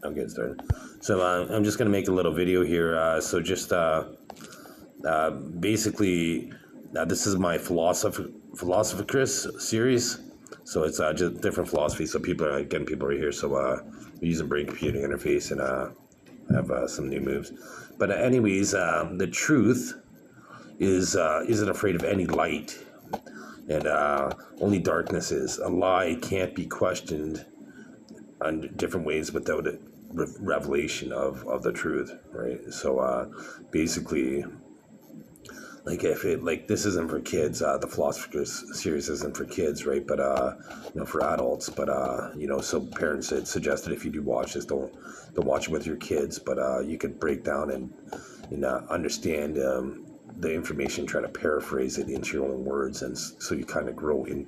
I'm getting started. So I'm just going to make a little video here. So just basically, this is my HeroiChris series. So it's just different philosophy. So people are here. So we're using brain computing interface and have some new moves. But anyways, the truth isn't afraid of any light, and only darkness is. A lie can't be questioned on different ways without a revelation of the truth, right? So basically, like if it like this isn't for kids, the HeroiChris series isn't for kids, right? But for adults. But so parents had suggested if you do watch this, don't watch it with your kids. But you could break down and understand the information, try to paraphrase it into your own words, and so you kind of grow in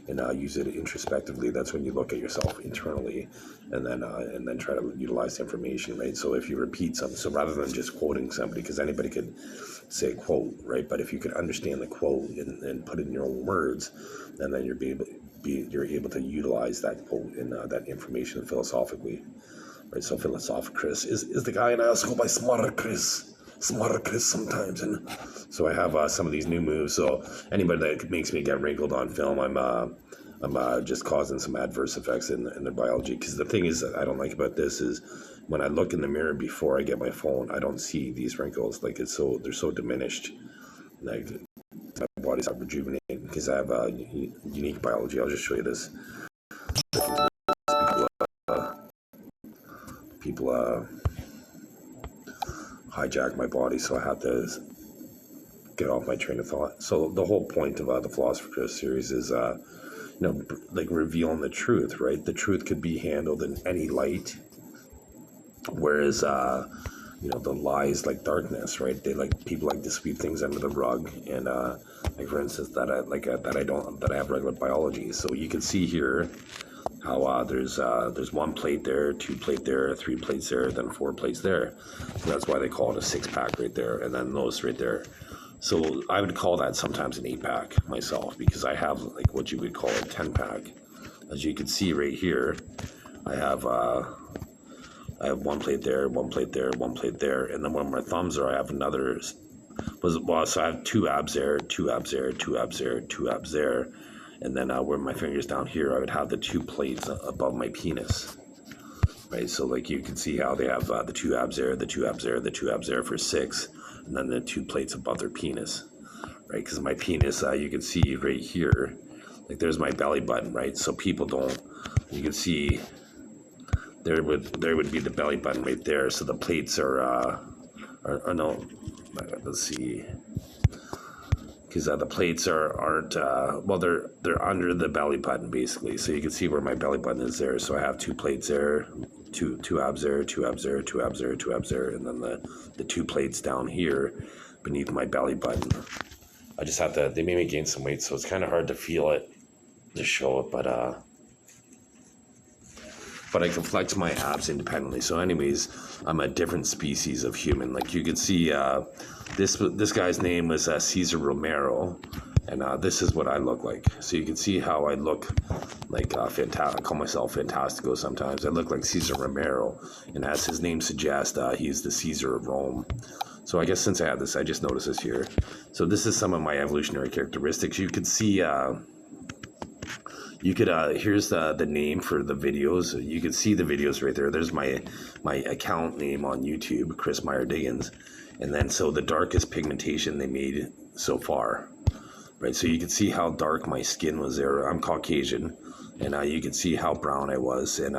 and use it introspectively. That's when you look at yourself internally, and then try to utilize the information, right? So if you repeat something, so rather than just quoting somebody, because anybody could say a quote, right? But if you could understand the quote and put it in your own words, and then you're able to utilize that quote and that information philosophically, right? So HeroiChris is the guy, and I also go by SmartiChris sometimes, and so I have some of these new moves. So anybody that makes me get wrinkled on film, I'm just causing some adverse effects in their biology. Because the thing is that I don't like about this is when I look in the mirror before I get my phone, I don't see these wrinkles. Like they're so diminished. Like my body's not rejuvenating because I have a unique biology. I'll just show you this. People hijack my body, so I have to get off my train of thought. So the whole point of the HeroiChris series is like revealing the truth, right? The truth could be handled in any light, whereas the lies like darkness, right? People like to sweep things under the rug, and like for instance that I have regular biology. So you can see here how there's 1 plate there, 2 plate there, 3 plates there, then 4 plates there. So that's why they call it a 6-pack right there, and then those right there. So I would call that sometimes an 8-pack myself, because I have like what you would call a 10-pack. As you can see right here, I have 1 plate there, 1 plate there, 1 plate there, and then where my thumbs are, I have another. So I have 2 abs there, 2 abs there, 2 abs there, 2 abs there. And then where my fingers down here, I would have the 2 plates above my penis, right? So like you can see how they have the 2 abs there, the 2 abs there, the 2 abs there for 6, and then the 2 plates above their penis, right? Because my penis, you can see right here, like there's my belly button, right? So people don't, you can see there would be the belly button right there. So the plates are no, let's see. Because the plates aren't they're under the belly button basically. So you can see where my belly button is there. So I have 2 plates there, two abs there, 2 abs there, 2 abs there, 2 abs there, and then the 2 plates down here beneath my belly button. I just have to. They made me gain some weight, so it's kind of hard to feel it, to show it, but I can flex my abs independently. So anyways, I'm a different species of human. Like you can see, this guy's name was Cesar Romero, and this is what I look like. So you can see how I look like fantastic. I call myself Fantastico sometimes. I look like Cesar Romero, and as his name suggests, he's the Caesar of Rome. So I guess since I have this, I just noticed this here. So this is some of my evolutionary characteristics. You could see. Here's the name for the videos. You can see the videos right there. There's my account name on YouTube, Chris Meyer Diggins. And then so the darkest pigmentation they made so far, right? So you can see how dark my skin was there. I'm Caucasian, and you can see how brown I was, and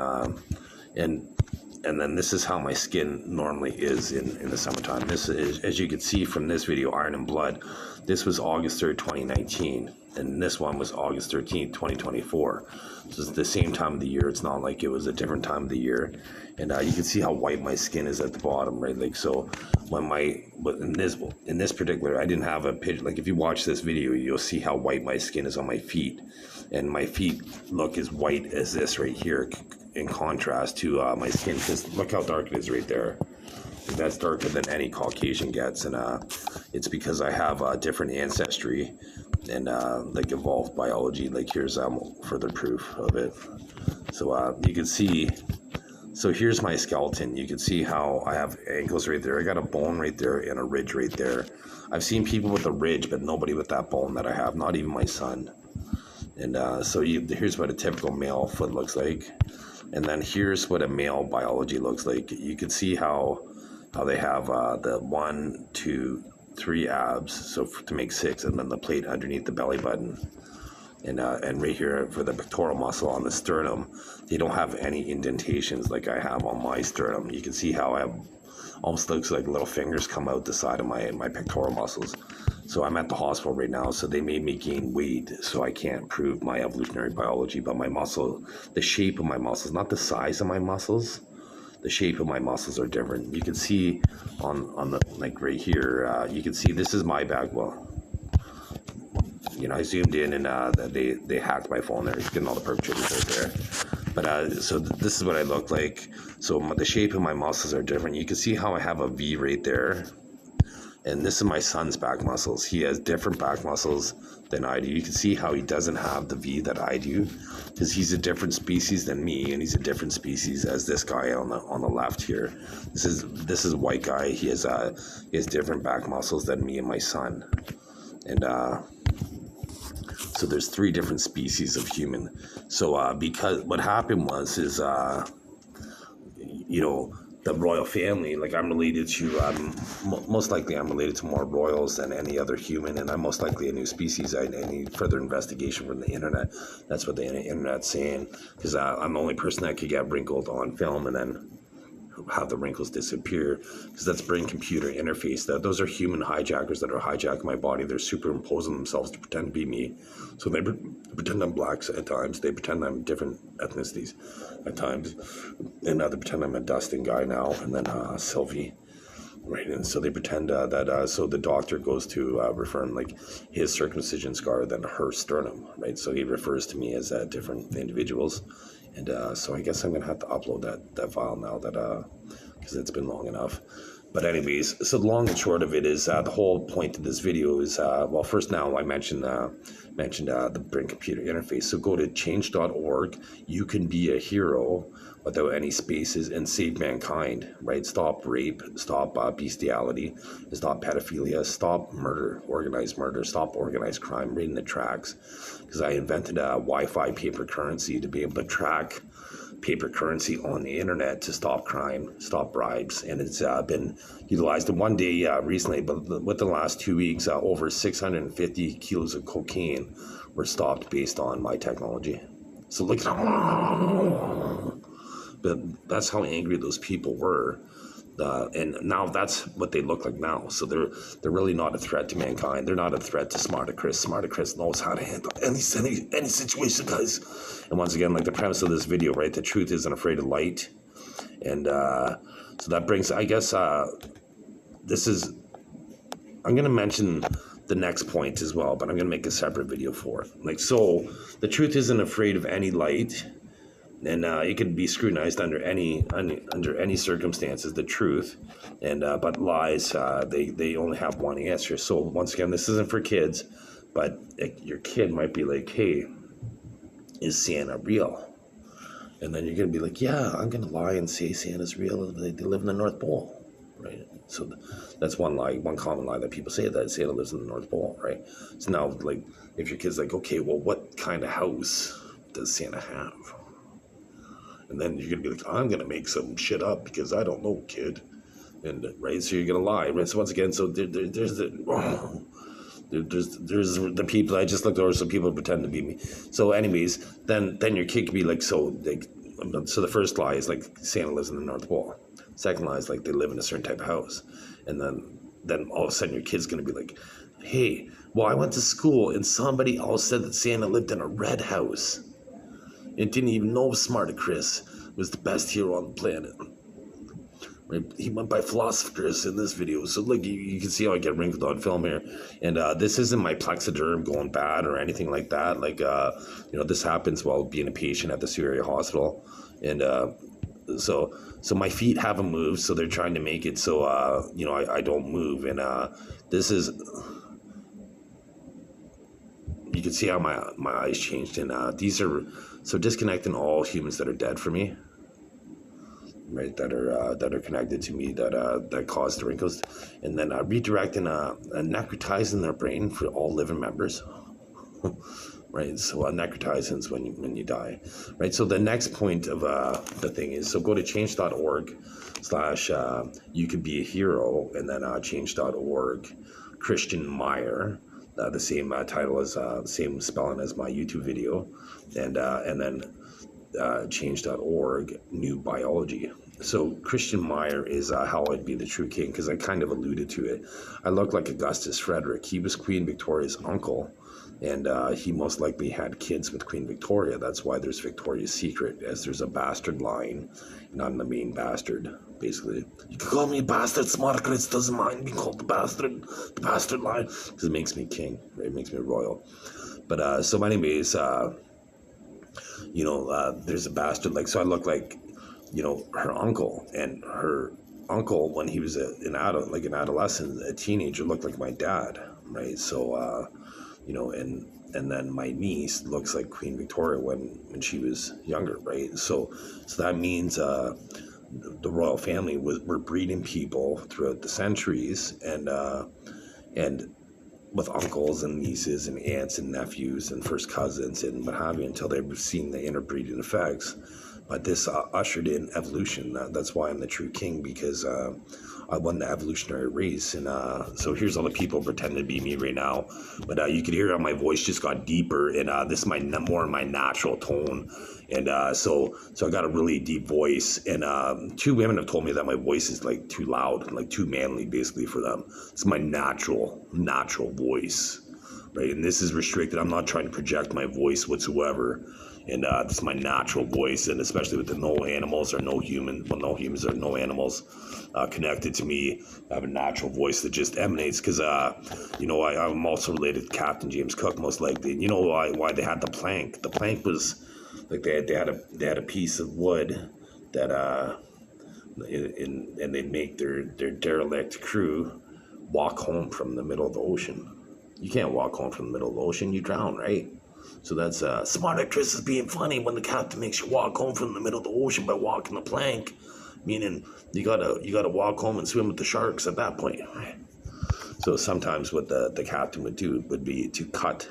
then this is how my skin normally is in the summertime. This is, as you can see from this video, Iron and Blood. This was August 3rd, 2019. And this one was August 13th, 2024. So it's the same time of the year. It's not like it was a different time of the year. And you can see how white my skin is at the bottom, right? Like, so when in this particular, I didn't have a picture. Like if you watch this video, you'll see how white my skin is on my feet. And my feet look as white as this right here in contrast to my skin, because look how dark it is right there. That's darker than any Caucasian gets, and it's because I have a different ancestry and like evolved biology. Like here's further proof of it. So you can see So here's my skeleton. You can see how I have ankles right there. I got a bone right there and a ridge right there. I've seen people with a ridge, but nobody with that bone that I have, not even my son. And here's what a typical male foot looks like. And then here's what a male biology looks like. You can see how they have the 1, 2, 3 abs, so to make 6, and then the plate underneath the belly button. And right here for the pectoral muscle on the sternum, they don't have any indentations like I have on my sternum. You can see how I have almost looks like little fingers come out the side of my pectoral muscles. So I'm at the hospital right now, so they made me gain weight, so I can't prove my evolutionary biology, but my muscle, the shape of my muscles, not the size of my muscles, the shape of my muscles are different. You can see on the, like right here, you can see this is my back. Well, you know, I zoomed in and they hacked my phone there, getting all the perpetrators right there. But so this is what I look like. So the shape of my muscles are different. You can see how I have a V right there. And this is my son's back muscles. He has different back muscles than I do. You can see how he doesn't have the V that I do, because he's a different species than me, and he's a different species as this guy on the left here. This is a white guy. He has different back muscles than me and my son. And so there's 3 different species of human. So because what happened is you know, the royal family, like I'm related to, most likely I'm related to more royals than any other human, and I'm most likely a new species. I need further investigation from the internet. That's what the internet's saying, because I'm the only person that could get wrinkled on film and then have the wrinkles disappear, because that's brain-computer interface. Those are human hijackers that are hijacking my body. They're superimposing themselves to pretend to be me. So they pretend I'm blacks at times. They pretend I'm different ethnicities at times. And they pretend I'm a Dustin guy now, and then Sylvie. Right, and so they pretend so the doctor goes to refer him like his circumcision scar than her sternum, right? So he refers to me as different individuals. And so I guess I'm going to have to upload that file now, because it's been long enough. But anyways, so the long and short of it is the whole point of this video is, well, first now I mentioned the brain-computer interface. So go to change.org. You can be a hero without any spaces and save mankind, right? Stop rape, stop bestiality, stop pedophilia, stop murder, organized murder, stop organized crime right in the tracks. Because I invented a Wi-Fi paper currency to be able to track paper currency on the internet to stop crime, stop bribes, and it's been utilized in one day recently, but within the last 2 weeks, over 650 kilos of cocaine were stopped based on my technology. So look at but that's how angry those people were. And now that's what they look like now. So they're really not a threat to mankind. They're not a threat to SmartiChris. SmartiChris knows how to handle any situation, guys. And once again, like the premise of this video, right? The truth isn't afraid of light. And so that brings, I guess, I'm going to mention the next point as well, but I'm going to make a separate video for it. Like, so the truth isn't afraid of any light. And it can be scrutinized under any circumstances, the truth, and but lies, they only have one answer. So once again, this isn't for kids, but your kid might be like, "Hey, is Santa real?" And then you're gonna be like, "Yeah, I'm gonna lie and say Santa's real. They live in the North Pole, right?" So that's one lie, one common lie that people say, that Santa lives in the North Pole, right? So now, like, if your kid's like, "Okay, well, what kind of house does Santa have?" And then you're going to be like, I'm going to make some shit up because I don't know, kid. And right, so you're going to lie. Right, so once again, so there's the people. I just looked over some people pretend to be me. So anyways, then your kid could be like, so the first lie is like Santa lives in the North Pole. Second lie is like they live in a certain type of house. And then all of a sudden your kid's going to be like, hey, well, I went to school and somebody else said that Santa lived in a red house. And didn't even know SmartiChris was the best hero on the planet. Right? He went by philosopher in this video. So look, you can see how I get wrinkled on film here. And this isn't my plexiderm going bad or anything like that. Like, this happens while being a patient at the Sudbury hospital. And so my feet haven't moved, so they're trying to make it so, I don't move. And this is... You can see how my eyes changed. And these are... So disconnecting all humans that are dead for me. right, that are connected to me that cause the wrinkles, and then redirecting necrotizing their brain for all living members. Right, so necrotizing is when you die, right? So the next point of the thing is, so go to change.org / you could be a hero, and then change.org Christian Meyer, the same title as the same spelling as my YouTube video, and then change.org new biology. So Christian Meyer is how I'd be the true king, because I kind of alluded to it. I look like Augustus Frederick. He was Queen Victoria's uncle, and he most likely had kids with Queen Victoria. That's why there's Victoria's Secret, as there's a bastard line, and I'm the main bastard, basically. You can call me a bastard, SmartiChris doesn't mind being called the bastard line, because it makes me king, right? It makes me royal. But so anyways, there's a bastard, like, so I look like, her uncle, and her uncle, when he was an adolescent, a teenager, looked like my dad, right? So, and then my niece looks like Queen Victoria when she was younger, right? So that means the royal family were breeding people throughout the centuries, and with uncles and nieces and aunts and nephews and first cousins and what have you, until they've seen the interbreeding effects. But this ushered in evolution. That's why I'm the true king, because I won the evolutionary race. And so here's all the people pretending to be me right now. But you can hear how my voice just got deeper, and this is more in my natural tone. And so I got a really deep voice. And 2 women have told me that my voice is like too loud, like too manly, basically, for them. It's my natural voice, right? And this is restricted. I'm not trying to project my voice whatsoever. And this is my natural voice, and especially with the no animals or no humans or no animals connected to me, I have a natural voice that just emanates, because, I'm also related to Captain James Cook, most likely. And you know why they had the plank? The plank was, like, they had a piece of wood that, and they'd make their derelict crew walk home from the middle of the ocean. You can't walk home from the middle of the ocean, you drown, right? So that's SmartiChris is being funny when the captain makes you walk home from the middle of the ocean by walking the plank, meaning you gotta walk home and swim with the sharks at that point. So sometimes what the captain would do would be to cut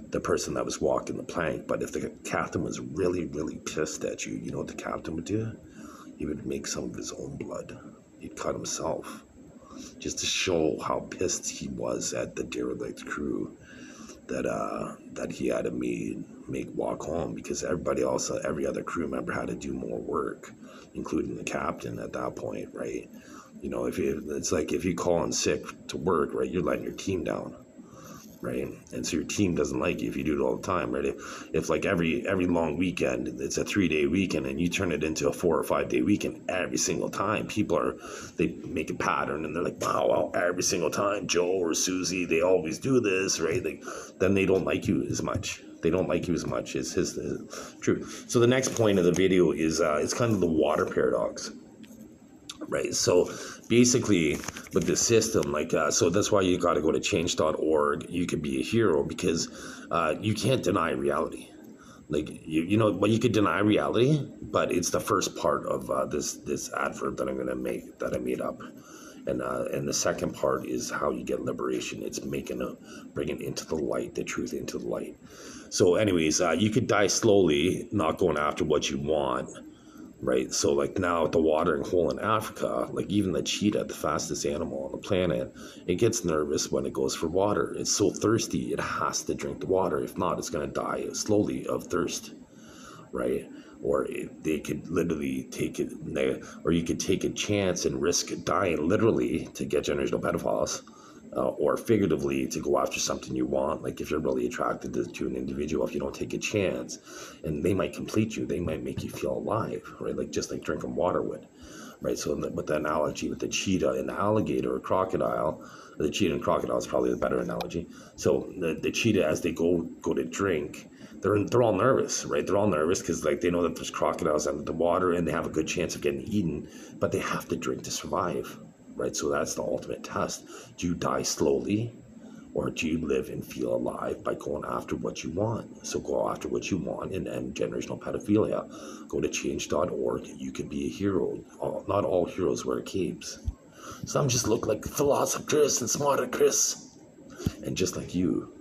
the person that was walking the plank. But if the captain was really, really pissed at you, you know what the captain would do? He would make some of his own blood. He'd cut himself, just to show how pissed he was at the derelict crew that he had to make walk home, because every other crew member had to do more work, including the captain at that point, right? It's like if you call in sick to work, right, you're letting your team down, right? And so your team doesn't like you if you do it all the time, right? If like every long weekend, it's a 3-day weekend, and you turn it into a 4 or 5 day weekend every single time, they make a pattern, and they're like, wow, every single time Joe or Susie, they always do this, right? Then they don't like you as much. It's his truth. So the next point of the video is it's kind of the water paradox. Right, so basically with the system, so that's why you got to go to change.org. You could be a hero, because you can't deny reality. You could deny reality, but it's the first part of this adverb that I'm going to make, that I made up. And the second part is how you get liberation. It's bringing into the light, the truth into the light. So anyways, you could die slowly, not going after what you want. Right, so like now at the watering hole in Africa, like even the cheetah, the fastest animal on the planet, it gets nervous when it goes for water. It's so thirsty, it has to drink the water. If not, it's going to die slowly of thirst, right? Or they could literally take it, or you could take a chance and risk dying literally to get generational pedophiles, or figuratively to go after something you want. Like if you're really attracted to an individual, if you don't take a chance, and they might complete you, they might make you feel alive, right? Like just like drinking water would, right? So with the analogy with the cheetah and the alligator or crocodile, the cheetah and crocodile is probably the better analogy. So the cheetah, as they go to drink, they're all nervous, right? They're all nervous because like they know that there's crocodiles under the water and they have a good chance of getting eaten, but they have to drink to survive. Right, so that's the ultimate test. Do you die slowly, Or do you live and feel alive by going after what you want? So go after what you want and end generational pedophilia. Go to change.org. You can be a hero. Not all heroes wear capes. Some just look like philosopher Chris and SmartiChris. And just like you,